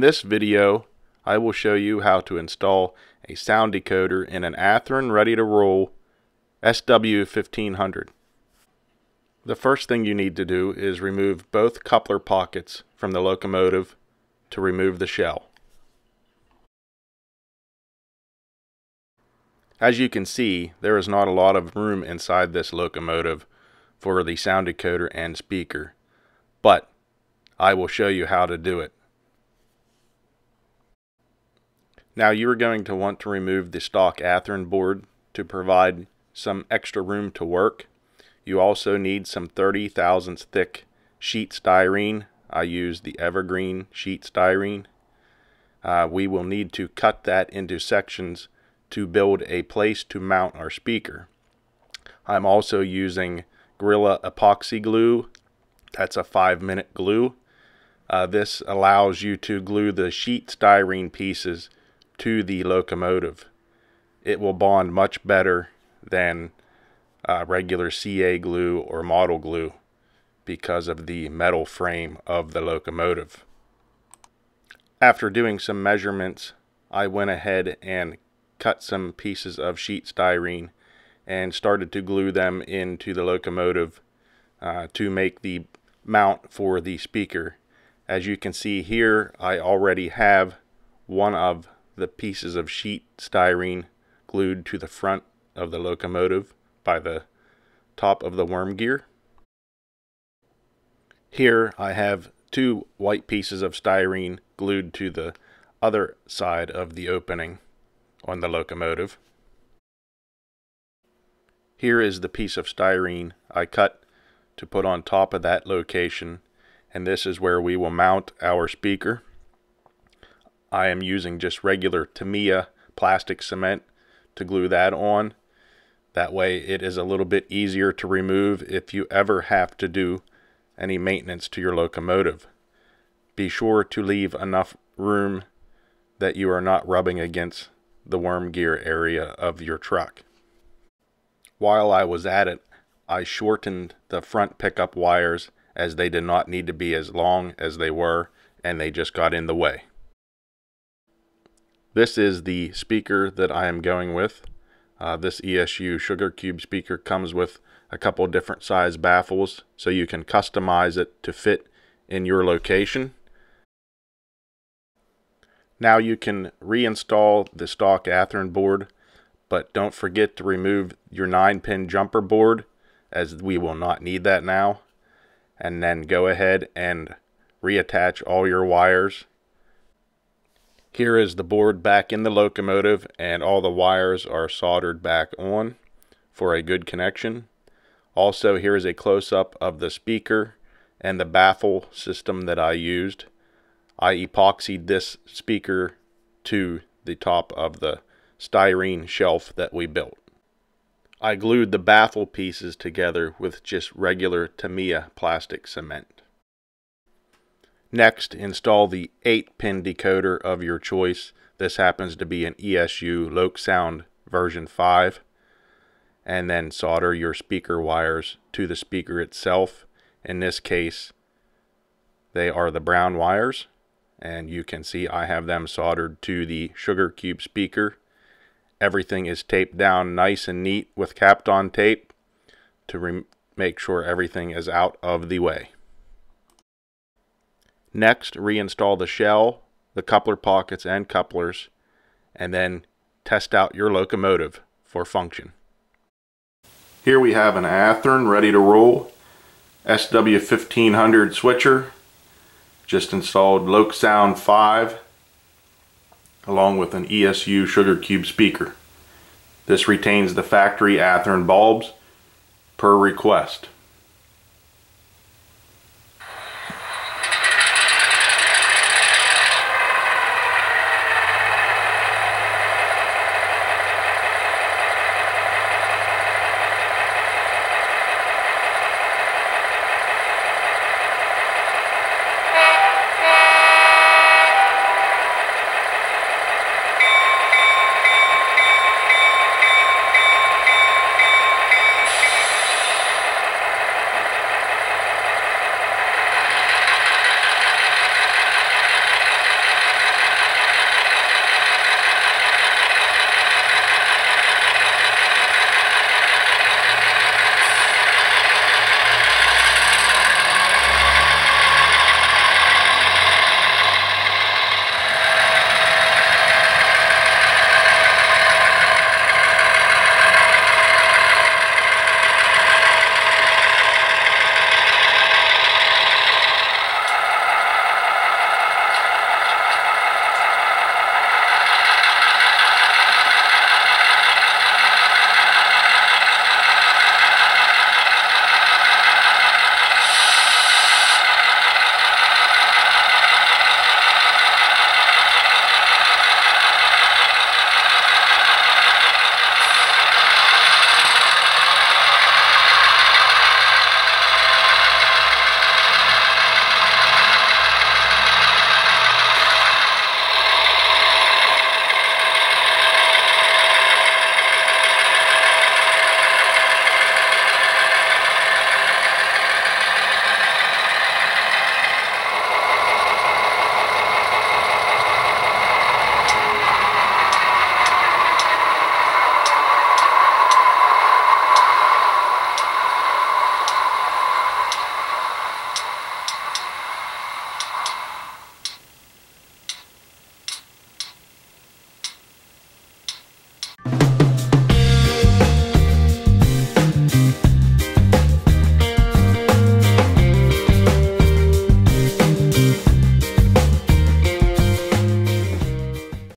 this video, I will show you how to install a sound decoder in an Athearn ready-to-roll SW1500. The first thing you need to do is remove both coupler pockets from the locomotive to remove the shell. As you can see, there is not a lot of room inside this locomotive for the sound decoder and speaker, but I will show you how to do it. Now you are going to want to remove the stock Athearn board to provide some extra room to work. You also need some 30 thousandths thick sheet styrene. I use the evergreen sheet styrene. We will need to cut that into sections to build a place to mount our speaker. I'm also using Gorilla epoxy glue. That's a 5-minute glue. This allows you to glue the sheet styrene pieces to the locomotive. It will bond much better than regular CA glue or model glue because of the metal frame of the locomotive. After doing some measurements, I went ahead and cut some pieces of sheet styrene and started to glue them into the locomotive to make the mount for the speaker. As you can see here, I already have one of the pieces of sheet styrene glued to the front of the locomotive by the top of the worm gear. Here I have two white pieces of styrene glued to the other side of the opening on the locomotive. Here is the piece of styrene I cut to put on top of that location, and this is where we will mount our speaker. I am using just regular Tamiya plastic cement to glue that on. That way it is a little bit easier to remove if you ever have to do any maintenance to your locomotive. Be sure to leave enough room that you are not rubbing against the worm gear area of your truck. While I was at it, I shortened the front pickup wires as they did not need to be as long as they were, and they just got in the way. This is the speaker that I am going with. This ESU Sugar Cube speaker comes with a couple different size baffles, so you can customize it to fit in your location. Now you can reinstall the stock Athearn board, but don't forget to remove your 9-pin jumper board, as we will not need that now. And then go ahead and reattach all your wires. Here is the board back in the locomotive, and all the wires are soldered back on for a good connection. Also, here is a close-up of the speaker and the baffle system that I used. I epoxied this speaker to the top of the styrene shelf that we built. I glued the baffle pieces together with just regular Tamiya plastic cement. Next, install the 8-pin decoder of your choice. This happens to be an ESU Sound version 5. And then solder your speaker wires to the speaker itself. In this case, they are the brown wires. And you can see I have them soldered to the Sugar Cube speaker. Everything is taped down nice and neat with Kapton tape to make sure everything is out of the way. Next, reinstall the shell, the coupler pockets and couplers, and then test out your locomotive for function. Here we have an Athearn ready-to-roll SW1500 switcher. Just installed Sound 5 along with an ESU Sugar Cube speaker. This retains the factory Athearn bulbs per request.